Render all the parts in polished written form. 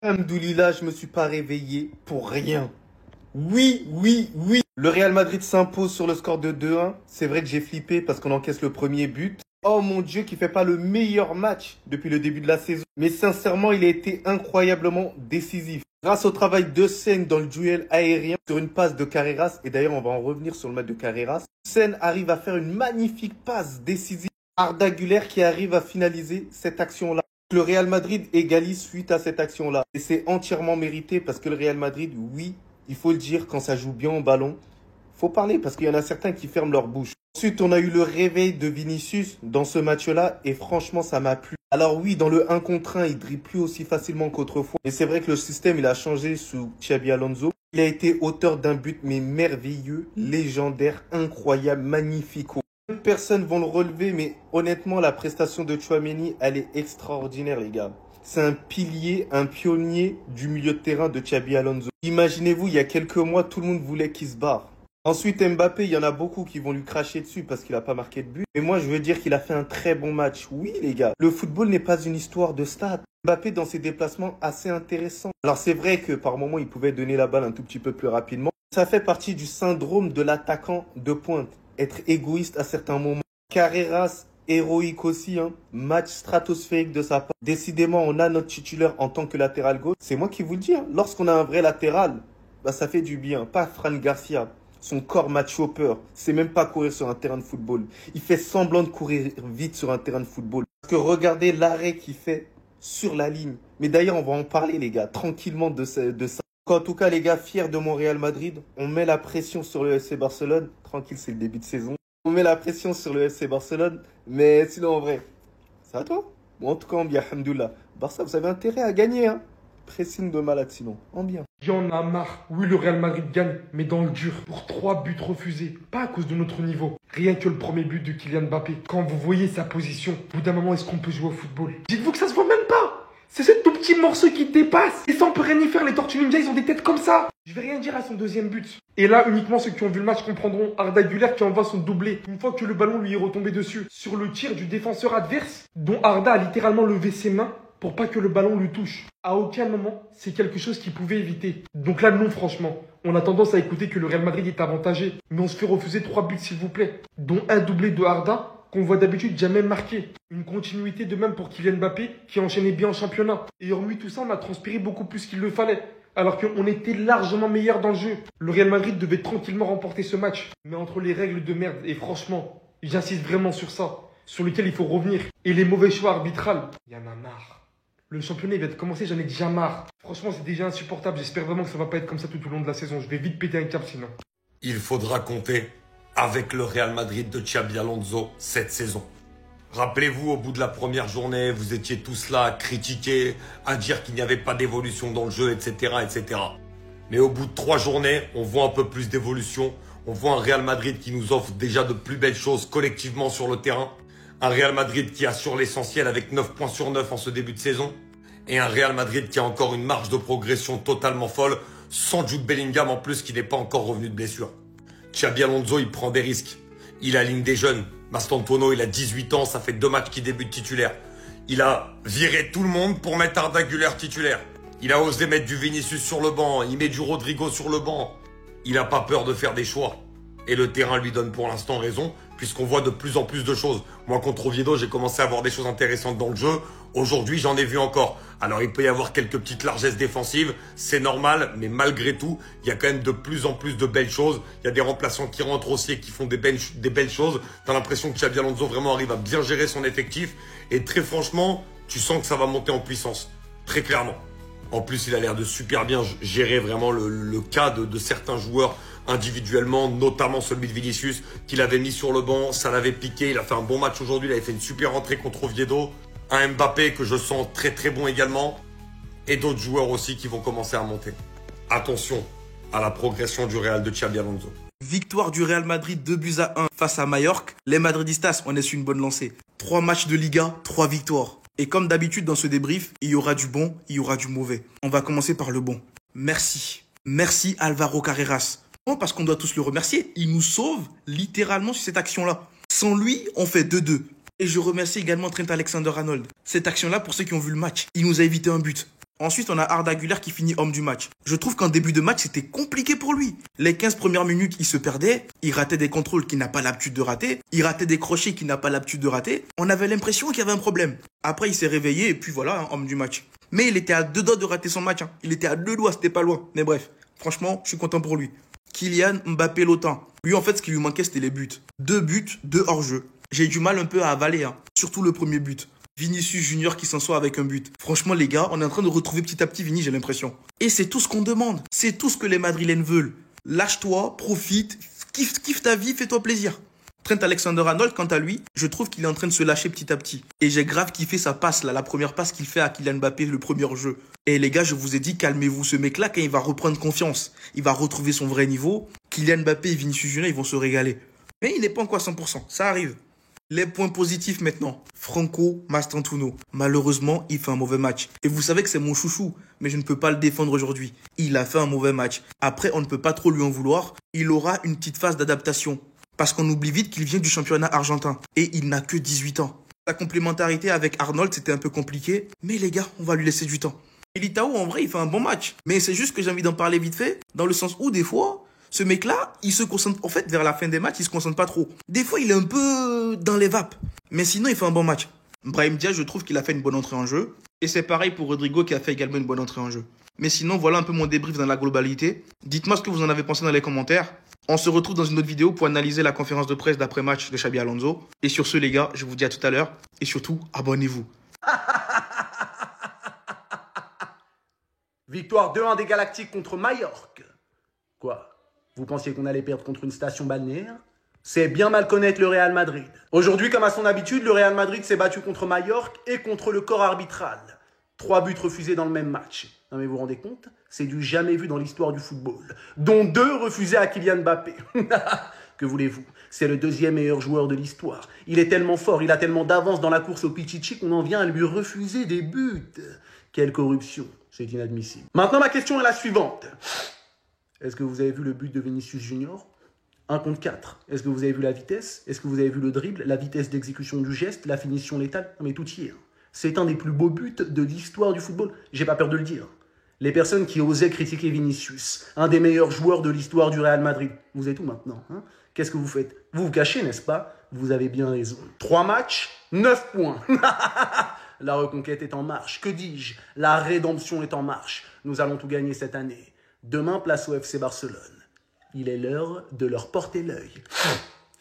Alhamdoulilah, je me suis pas réveillé pour rien. Oui, oui, oui. Le Real Madrid s'impose sur le score de 2-1. C'est vrai que j'ai flippé parce qu'on encaisse le premier but. Oh mon Dieu, qui fait pas le meilleur match depuis le début de la saison. Mais sincèrement, il a été incroyablement décisif. Grâce au travail de Sen dans le duel aérien sur une passe de Carreras. Et d'ailleurs, on va en revenir sur le match de Carreras. Sen arrive à faire une magnifique passe décisive. Arda Güler qui arrive à finaliser cette action-là. Le Real Madrid égalise suite à cette action-là. Et c'est entièrement mérité parce que le Real Madrid, oui, il faut le dire, quand ça joue bien au ballon, faut parler parce qu'il y en a certains qui ferment leur bouche. Ensuite, on a eu le réveil de Vinicius dans ce match-là et franchement, ça m'a plu. Alors oui, dans le 1 contre 1, il dribble plus aussi facilement qu'autrefois. Et c'est vrai que le système, il a changé sous Xabi Alonso. Il a été auteur d'un but, mais merveilleux, légendaire, incroyable, magnifique. Personnes vont le relever, mais honnêtement, la prestation de Tchouaméni, elle est extraordinaire, les gars. C'est un pilier, un pionnier du milieu de terrain de Xabi Alonso. Imaginez-vous, il y a quelques mois, tout le monde voulait qu'il se barre. Ensuite, Mbappé, il y en a beaucoup qui vont lui cracher dessus parce qu'il n'a pas marqué de but. Mais moi, je veux dire qu'il a fait un très bon match. Oui, les gars, le football n'est pas une histoire de stats. Mbappé, dans ses déplacements, assez intéressant. Alors, c'est vrai que par moment, il pouvait donner la balle un tout petit peu plus rapidement. Ça fait partie du syndrome de l'attaquant de pointe. Être égoïste à certains moments. Carreras, héroïque aussi, hein. Match stratosphérique de sa part. Décidément, on a notre titulaire en tant que latéral gauche. C'est moi qui vous le dis, hein. Lorsqu'on a un vrai latéral, bah, ça fait du bien. Pas Fran Garcia. Son corps match peur. C'est même pas courir sur un terrain de football. Il fait semblant de courir vite sur un terrain de football. Parce que regardez l'arrêt qu'il fait sur la ligne. Mais d'ailleurs, on va en parler, les gars, tranquillement de ça. En tout cas, les gars, fiers de mon Real Madrid, on met la pression sur le FC Barcelone. Tranquille, c'est le début de saison. On met la pression sur le FC Barcelone. Mais sinon, en vrai, c'est à toi. Bon, en tout cas, on bien, alhamdoulilah. Barça, vous avez intérêt à gagner, hein. Pressing de malade, sinon. En bien. Il y en a marre. Oui, le Real Madrid gagne, mais dans le dur. Pour 3 buts refusés. Pas à cause de notre niveau. Rien que le premier but de Kylian Mbappé. Quand vous voyez sa position, au bout d'un moment, est-ce qu'on peut jouer au football? Dites-vous que ça se voit même pas. C'est ce tout petit morceau qui dépasse. Et ça, on peut rien y faire. Les Tortues Ninja, ils ont des têtes comme ça. Je vais rien dire à son deuxième but. Et là, uniquement ceux qui ont vu le match comprendront Arda Güler qui envoie son doublé. Une fois que le ballon lui est retombé dessus. Sur le tir du défenseur adverse, dont Arda a littéralement levé ses mains pour pas que le ballon lui touche. À aucun moment, c'est quelque chose qu'il pouvait éviter. Donc là, non, franchement. On a tendance à écouter que le Real Madrid est avantagé. Mais on se fait refuser 3 buts, s'il vous plaît. Dont un doublé de Arda, qu'on voit d'habitude jamais marqué. Une continuité de même pour Kylian Mbappé, qui enchaînait bien en championnat. Et hormis tout ça, on a transpiré beaucoup plus qu'il le fallait. Alors qu'on était largement meilleur dans le jeu. Le Real Madrid devait tranquillement remporter ce match. Mais entre les règles de merde, et franchement, j'insiste vraiment sur ça, sur lequel il faut revenir, et les mauvais choix arbitrales, il y en a marre. Le championnat il vient de commencer, j'en ai déjà marre. Franchement, c'est déjà insupportable. J'espère vraiment que ça va pas être comme ça tout au long de la saison. Je vais vite péter un câble sinon. Il faudra compter avec le Real Madrid de Xabi Alonso cette saison. Rappelez-vous, au bout de la première journée, vous étiez tous là à critiquer, à dire qu'il n'y avait pas d'évolution dans le jeu, etc., etc. Mais au bout de 3 journées, on voit un peu plus d'évolution. On voit un Real Madrid qui nous offre déjà de plus belles choses collectivement sur le terrain. Un Real Madrid qui assure l'essentiel avec 9 points sur 9 en ce début de saison. Et un Real Madrid qui a encore une marge de progression totalement folle, sans Jude Bellingham en plus qui n'est pas encore revenu de blessure. Xabi Alonso, il prend des risques. Il aligne des jeunes. Mastantuono, il a 18 ans, ça fait 2 matchs qu'il débute titulaire. Il a viré tout le monde pour mettre Arda Güler titulaire. Il a osé mettre du Vinicius sur le banc, il met du Rodrigo sur le banc. Il n'a pas peur de faire des choix. Et le terrain lui donne pour l'instant raison, puisqu'on voit de plus en plus de choses. Moi, contre Oviedo, j'ai commencé à voir des choses intéressantes dans le jeu. Aujourd'hui, j'en ai vu encore. Alors, il peut y avoir quelques petites largesses défensives, c'est normal, mais malgré tout, il y a quand même de plus en plus de belles choses. Il y a des remplaçants qui rentrent aussi et qui font des belles choses. T'as l'impression que Xabi Alonso vraiment arrive à bien gérer son effectif. Et très franchement, tu sens que ça va monter en puissance. Très clairement. En plus, il a l'air de super bien gérer vraiment le cas de certains joueurs individuellement, notamment celui de Vinicius, qu'il avait mis sur le banc, ça l'avait piqué, il a fait un bon match aujourd'hui, il avait fait une super entrée contre Oviedo. Un Mbappé que je sens très très bon également, et d'autres joueurs aussi qui vont commencer à monter. Attention à la progression du Real de Xabi Alonso. Victoire du Real Madrid 2-1 face à Mallorca. Les Madridistas, on est sur une bonne lancée. 3 matchs de Liga, 3 victoires. Et comme d'habitude dans ce débrief, il y aura du bon, il y aura du mauvais. On va commencer par le bon. Merci. Merci Álvaro Carreras. Parce qu'on doit tous le remercier. Il nous sauve littéralement sur cette action-là. Sans lui, on fait 2-2. Et je remercie également Trent Alexander-Arnold. Cette action-là, pour ceux qui ont vu le match, il nous a évité un but. Ensuite, on a Arda Güler qui finit homme du match. Je trouve qu'en début de match, c'était compliqué pour lui. Les 15 premières minutes, il se perdait. Il ratait des contrôles qu'il n'a pas l'habitude de rater. Il ratait des crochets qu'il n'a pas l'habitude de rater. On avait l'impression qu'il y avait un problème. Après, il s'est réveillé et puis voilà, hein, homme du match. Mais il était à 2 doigts de rater son match. Hein. Il était à 2 doigts, c'était pas loin. Mais bref, franchement, je suis content pour lui. Kylian Mbappé Lotin. Lui, en fait, ce qui lui manquait, c'était les buts. 2 buts, 2 hors-jeu. J'ai du mal un peu à avaler, hein. Surtout le premier but. Vinicius Junior qui s'en sort avec un but. Franchement, les gars, on est en train de retrouver petit à petit Vini, j'ai l'impression. Et c'est tout ce qu'on demande. C'est tout ce que les Madrilènes veulent. Lâche-toi, profite, kiffe ta vie, fais-toi plaisir. Trent Alexander-Arnold, quant à lui, je trouve qu'il est en train de se lâcher petit à petit. Et j'ai grave kiffé sa passe, là, la première passe qu'il fait à Kylian Mbappé, le premier jeu. Et les gars, je vous ai dit, calmez-vous, ce mec-là, quand il va reprendre confiance, il va retrouver son vrai niveau. Kylian Mbappé et Vinicius Junior, ils vont se régaler. Mais il n'est pas encore à 100%, ça arrive. Les points positifs maintenant. Franco Mastantuono. Malheureusement, il fait un mauvais match. Et vous savez que c'est mon chouchou, mais je ne peux pas le défendre aujourd'hui. Il a fait un mauvais match. Après, on ne peut pas trop lui en vouloir. Il aura une petite phase d'adaptation. Parce qu'on oublie vite qu'il vient du championnat argentin. Et il n'a que 18 ans. La complémentarité avec Arnold, c'était un peu compliqué. Mais les gars, on va lui laisser du temps. Militao, en vrai, il fait un bon match. Mais c'est juste que j'ai envie d'en parler vite fait. Dans le sens où, des fois, ce mec-là, il se concentre, en fait, vers la fin des matchs, il se concentre pas trop. Des fois, il est un peu dans les vapes. Mais sinon, il fait un bon match. Brahim Diaz, je trouve qu'il a fait une bonne entrée en jeu. Et c'est pareil pour Rodrigo qui a fait également une bonne entrée en jeu. Mais sinon, voilà un peu mon débrief dans la globalité. Dites-moi ce que vous en avez pensé dans les commentaires. On se retrouve dans une autre vidéo pour analyser la conférence de presse d'après-match de Xabi Alonso. Et sur ce, les gars, je vous dis à tout à l'heure. Et surtout, abonnez-vous. Victoire 2-1 des Galactiques contre Majorque. Quoi? Vous pensiez qu'on allait perdre contre une station balnéaire? C'est bien mal connaître le Real Madrid. Aujourd'hui, comme à son habitude, le Real Madrid s'est battu contre Majorque et contre le corps arbitral. 3 buts refusés dans le même match. Non mais vous vous rendez compte? C'est du jamais vu dans l'histoire du football. Dont 2 refusés à Kylian Mbappé. Que voulez-vous? C'est le 2e meilleur joueur de l'histoire. Il est tellement fort, il a tellement d'avance dans la course au Pichichi qu'on en vient à lui refuser des buts. Quelle corruption, c'est inadmissible. Maintenant, ma question est la suivante. Est-ce que vous avez vu le but de Vinicius Junior? 1 contre 4. Est-ce que vous avez vu la vitesse? Est-ce que vous avez vu le dribble, la vitesse d'exécution du geste, la finition létale? Non mais tout y est. C'est un des plus beaux buts de l'histoire du football. J'ai pas peur de le dire. Les personnes qui osaient critiquer Vinicius, un des meilleurs joueurs de l'histoire du Real Madrid, vous êtes où maintenant, hein? Qu'est-ce que vous faites? Vous vous cachez, n'est-ce pas? Vous avez bien raison. 3 matchs, 9 points. La reconquête est en marche. Que dis-je? La rédemption est en marche. Nous allons tout gagner cette année. Demain, place au FC Barcelone. Il est l'heure de leur porter l'œil.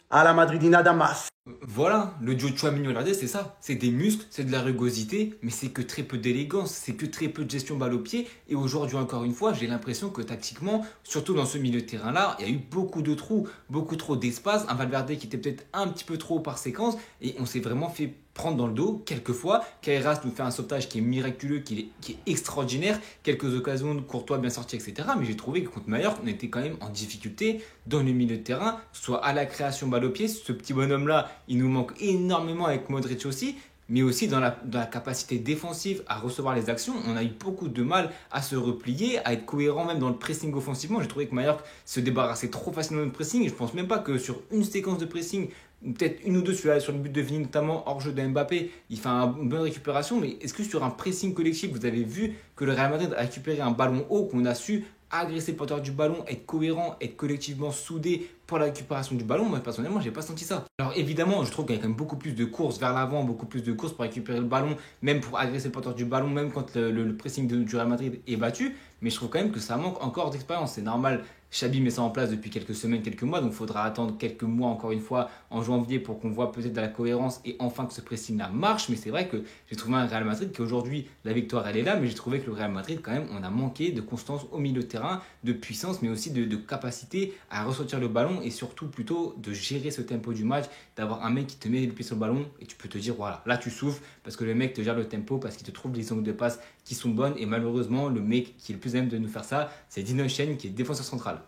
À la Madridina Damas. Voilà, le duo Tchouaméni-Hollande, c'est ça. C'est des muscles, c'est de la rugosité, mais c'est que très peu d'élégance, c'est que très peu de gestion balle au pied. Et aujourd'hui, encore une fois, j'ai l'impression que tactiquement, surtout dans ce milieu de terrain-là, il y a eu beaucoup de trous, beaucoup trop d'espace. Un Valverde qui était peut-être un petit peu trop par séquence et on s'est vraiment fait prendre dans le dos quelquefois. Kairas nous fait un sauvetage qui est miraculeux, qui est extraordinaire. Quelques occasions de Courtois bien sorties, etc. Mais j'ai trouvé que contre Majorque, on était quand même en difficulté dans le milieu de terrain, soit à la création balle au pied. Ce petit bonhomme-là, il nous manque énormément avec Modric aussi, mais aussi dans la capacité défensive à recevoir les actions. On a eu beaucoup de mal à se replier, à être cohérent même dans le pressing offensivement. J'ai trouvé que Majorque se débarrassait trop facilement de notre pressing. Et je ne pense même pas que sur une séquence de pressing, peut-être une ou deux sur le but de Vini, notamment hors jeu de Mbappé, il fait une bonne récupération. Mais est-ce que sur un pressing collectif, vous avez vu que le Real Madrid a récupéré un ballon haut, qu'on a su agresser le porteur du ballon, être cohérent, être collectivement soudé pour la récupération du ballon? Moi personnellement, j'ai pas senti ça. Alors évidemment, je trouve qu'il y a quand même beaucoup plus de courses vers l'avant, beaucoup plus de courses pour récupérer le ballon, même pour agresser le porteur du ballon, même quand le pressing du Real Madrid est battu. Mais je trouve quand même que ça manque encore d'expérience. C'est normal, Xabi met ça en place depuis quelques semaines, quelques mois, donc il faudra attendre quelques mois encore une fois en janvier pour qu'on voit peut-être de la cohérence et enfin que ce pressing-là marche. Mais c'est vrai que j'ai trouvé un Real Madrid qu'aujourd'hui, la victoire elle est là, mais j'ai trouvé que le Real Madrid quand même, on a manqué de constance au milieu de terrain, de puissance, mais aussi de capacité à ressortir le ballon et surtout plutôt de gérer ce tempo du match, d'avoir un mec qui te met le pied sur le ballon et tu peux te dire voilà, là tu souffles parce que le mec te gère le tempo, parce qu'il te trouve des angles de passe qui sont bonnes. Et malheureusement, le mec qui est le plus à même de nous faire ça, c'est Dino Chen qui est défenseur central.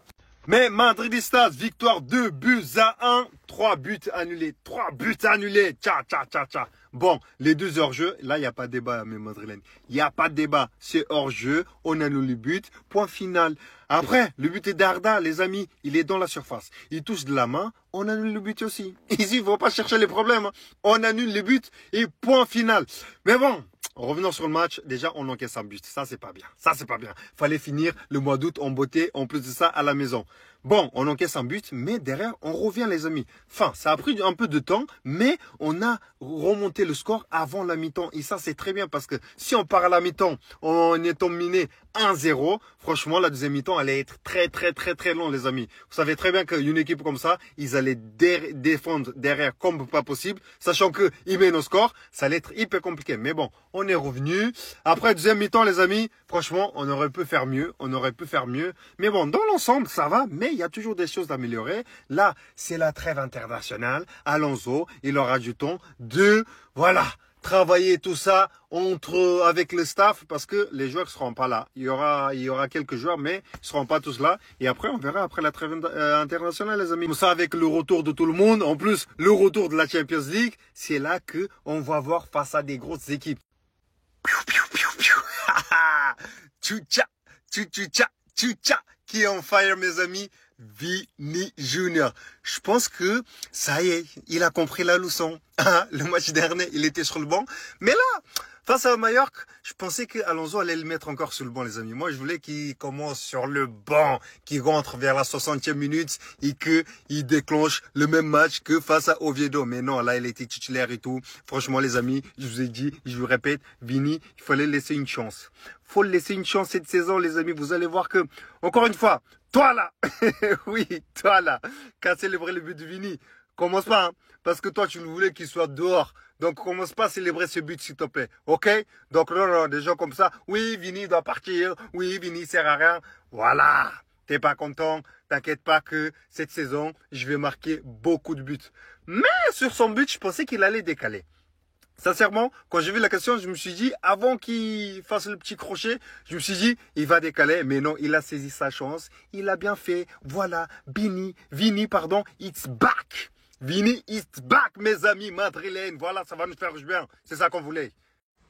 Mais Madridistas, victoire 2 buts à 1, 3 buts annulés. 3 buts annulés. Tcha, tcha, tcha, tcha. Bon, les deux hors-jeu, là, il n'y a pas de débat, mes madrilènes. Il n'y a pas de débat. C'est hors-jeu, on annule le but, point final. Après, le but est d'Arda, les amis, il est dans la surface. Il touche de la main, on annule le but aussi. Ici, il ne faut pas chercher les problèmes. Hein. On annule le but et point final. Mais bon, revenons sur le match. Déjà, on encaisse un but. Ça, c'est pas bien. Ça, c'est pas bien. Fallait finir le mois d'août en beauté, en plus de ça, à la maison. Bon, on encaisse un but, mais derrière, on revient, les amis. Enfin, ça a pris un peu de temps, mais on a remonté le score avant la mi-temps. Et ça, c'est très bien parce que si on part à la mi-temps en étant miné 1-0, franchement, la deuxième mi-temps allait être très long, les amis. Vous savez très bien qu'une équipe comme ça, ils allaient défendre derrière comme pas possible, sachant que ils mènent au score, ça allait être hyper compliqué. Mais bon, on est revenu. Après, deuxième mi-temps, les amis, franchement, on aurait pu faire mieux. Mais bon, dans l'ensemble, ça va, mais il y a toujours des choses à améliorer. Là, c'est la trêve internationale. Alonso, il aura du temps de, voilà, travailler tout ça avec le staff parce que les joueurs ne seront pas là. Il y aura quelques joueurs, mais ils ne seront pas tous là. Et après, on verra après la trêve internationale, les amis. Comme ça, avec le retour de tout le monde, en plus, le retour de la Champions League, c'est là que on va voir face à des grosses équipes. Tchoucha, tchoucha, tchoucha, qui est on fire, mes amis. Vini Junior. Je pense que ça y est, il a compris la leçon. Le match dernier, il était sur le banc. Mais là, face à Mallorca, je pensais que Alonso allait le mettre encore sur le banc, les amis. Moi, je voulais qu'il commence sur le banc, qu'il rentre vers la 60e minute et qu'il déclenche le même match que face à Oviedo. Mais non, là, il était titulaire et tout. Franchement, les amis, je vous ai dit, je vous répète, Vini, il fallait laisser une chance. Faut le laisser une chance cette saison, les amis. Vous allez voir que, encore une fois, toi là, oui, toi là, qui a célébré le but de Vini, commence pas, hein, parce que toi, tu ne voulais qu'il soit dehors. Donc, commence pas à célébrer ce but, s'il te plaît. OK? Donc, non, des gens comme ça. Oui, Vini doit partir. Oui, Vini sert à rien. Voilà. T'es pas content. T'inquiète pas que cette saison, je vais marquer beaucoup de buts. Mais sur son but, je pensais qu'il allait décaler. Sincèrement, quand j'ai vu la question, je me suis dit, avant qu'il fasse le petit crochet, je me suis dit, il va décaler. Mais non, il a saisi sa chance. Il a bien fait. Voilà. Vini, it's back. Vini, it's back, mes amis madrilènes. Voilà, ça va nous faire du bien. C'est ça qu'on voulait.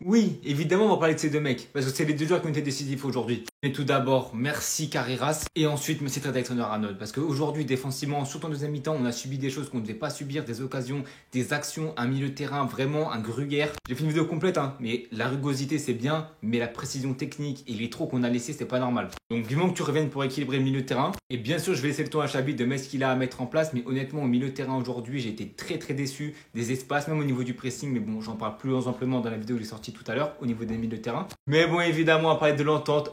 Oui, évidemment, on va parler de ces deux mecs, parce que c'est les deux joueurs qui ont été décisifs aujourd'hui. Mais tout d'abord, merci Carreras, et ensuite, merci Trent Alexander-Arnold, parce qu'aujourd'hui, défensivement, surtout en deuxième mi-temps, on a subi des choses qu'on ne devait pas subir, des occasions, des actions, un milieu de terrain, vraiment un gruyère. J'ai fait une vidéo complète, hein, mais la rugosité, c'est bien, mais la précision technique et les trous qu'on a laissés, c'est pas normal. Donc, vivement que tu reviennes pour équilibrer le milieu de terrain. Et bien sûr, je vais laisser le temps à Xabi de mettre ce qu'il a à mettre en place, mais honnêtement, au milieu de terrain aujourd'hui, j'ai été très déçu des espaces, même au niveau du pressing, mais bon, j'en parle plus amplement dans la vidéo que j'ai sortie tout à l'heure au niveau des milieux de terrain. Mais bon, évidemment, on va parler de l'entente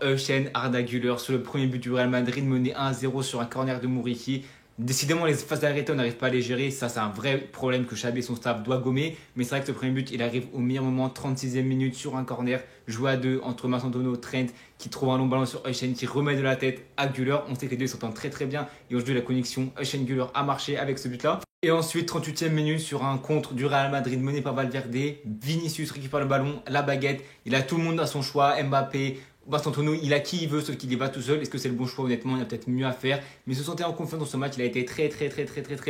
Arda Güler sur le premier but du Real Madrid, mené 1-0 sur un corner de Muriqi. Décidément, les phases d'arrêt, on n'arrive pas à les gérer. Ça, c'est un vrai problème que Xabi et son staff doivent gommer. Mais c'est vrai que ce premier but, il arrive au meilleur moment, 36e minute, sur un corner, joué à deux entre Marc-Antonio, Trent, qui trouve un long ballon sur Heuchen, qui remet de la tête à Güler. On sait que les deux s'entendent très bien. Et aujourd'hui, la connexion Heuchen-Güler a marché avec ce but-là. Et ensuite, 38e minute, sur un contre du Real Madrid mené par Valverde, Vinicius récupère le ballon, la baguette. Il a tout le monde à son choix, Mbappé, Marc-Antonio, il a qui il veut, sauf qu'il y va tout seul. Est-ce que c'est le bon choix? Honnêtement, il y a peut-être mieux à faire. Mais il se sentait en confiance dans ce match. Il a été très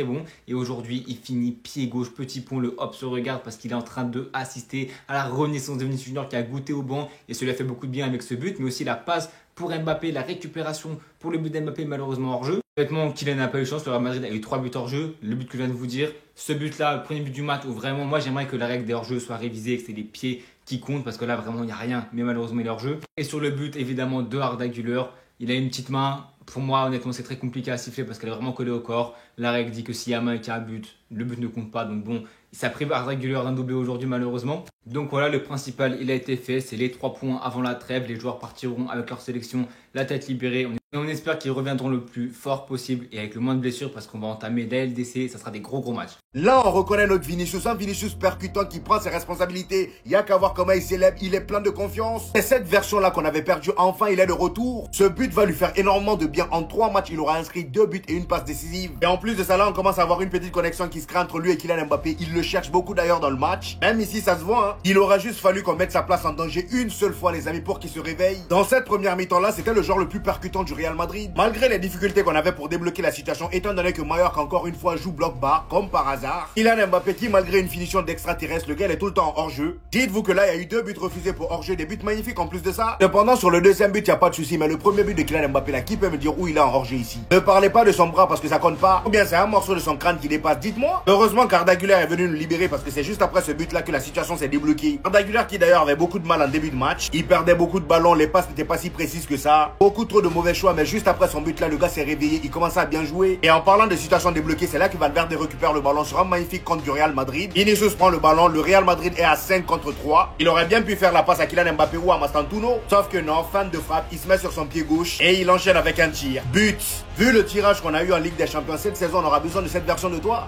bon. Et aujourd'hui, il finit pied gauche, petit pont. Le hop se regarde parce qu'il est en train de assister à la renaissance de Vinicius Junior qui a goûté au banc. Et cela fait beaucoup de bien avec ce but. Mais aussi la passe pour Mbappé, la récupération pour le but d'Mbappé, malheureusement hors jeu. Honnêtement, Kylian n'a pas eu chance. Le Real Madrid a eu 3 buts hors jeu. Le but que je viens de vous dire, ce but-là, le premier but du match, où vraiment, moi, j'aimerais que la règle des hors jeu soit révisée, que c'est les pieds qui comptent, parce que là, vraiment, il n'y a rien. Mais malheureusement, il est hors jeu. Et sur le but, évidemment, de Arda Güler, il a une petite main. Pour moi, honnêtement, c'est très compliqué à siffler parce qu'elle est vraiment collée au corps. La règle dit que s'il y a main et qu'il y a un but, le but ne compte pas. Donc bon, ça prive Arda Güler d'un doublé aujourd'hui, malheureusement. Donc voilà, le principal, il a été fait. C'est les 3 points avant la trêve. Les joueurs partiront avec leur sélection, la tête libérée. Et on espère qu'ils reviendront le plus fort possible et avec le moins de blessures parce qu'on va entamer la LDC. Ça sera des gros matchs. Là, on reconnaît notre Vinicius, un Vinicius percutant qui prend ses responsabilités. Il n'y a qu'à voir comment il célèbre, il est plein de confiance. Et cette version-là qu'on avait perdue, enfin, il est de retour. Ce but va lui faire énormément de bien. En 3 matchs, il aura inscrit 2 buts et une passe décisive. Et en plus de ça, là, on commence à avoir une petite connexion qui se crée entre lui et Kylian Mbappé. Il le cherche beaucoup d'ailleurs dans le match. Même ici, ça se voit, hein. Il aura juste fallu qu'on mette sa place en danger une seule fois, les amis, pour qu'il se réveille. Dans cette première mi-temps-là, c'était le joueur le plus percutant du Real Madrid. Malgré les difficultés qu'on avait pour débloquer la situation, étant donné que Mallorca, encore une fois, joue bloc bas, comme par hasard. Kylian Mbappé qui, malgré une finition d'extraterrestre, le gars, il est tout le temps en hors-jeu. Dites-vous que là, il y a eu 2 buts refusés pour hors-jeu, des buts magnifiques en plus de ça. Cependant, sur le deuxième but, il n'y a pas de souci, mais le premier but de Kylian Mbappé, là, qui peut me dire où il est en hors-jeu ici? Ne parlez pas de son bras parce que ça compte pas, ou bien c'est un morceau de son crâne qui dépasse, dites-moi. Heureusement qu'Arda Güler est venu nous libérer parce que c'est juste après ce but-là que la situation s'est débloquée. Arda Güler qui d'ailleurs avait beaucoup de mal en début de match, il perdait beaucoup de ballons, les passes n'étaient pas si précises que ça, beaucoup trop de mauvais choix, mais juste après son but-là, le gars s'est réveillé, il commençait à bien jouer. Et en parlant de situation débloquée, c'est là que Valverde récupère le ballon sur un magnifique contre du Real Madrid. Vinicius prend le ballon, le Real Madrid est à 5 contre 3. Il aurait bien pu faire la passe à Kylian Mbappé ou à Mastantuono, sauf que non, fan de frappe, il se met sur son pied gauche et il enchaîne avec un tir. But. Vu le tirage qu'on a eu en Ligue des Champions cette saison, on aura besoin de cette version de toi.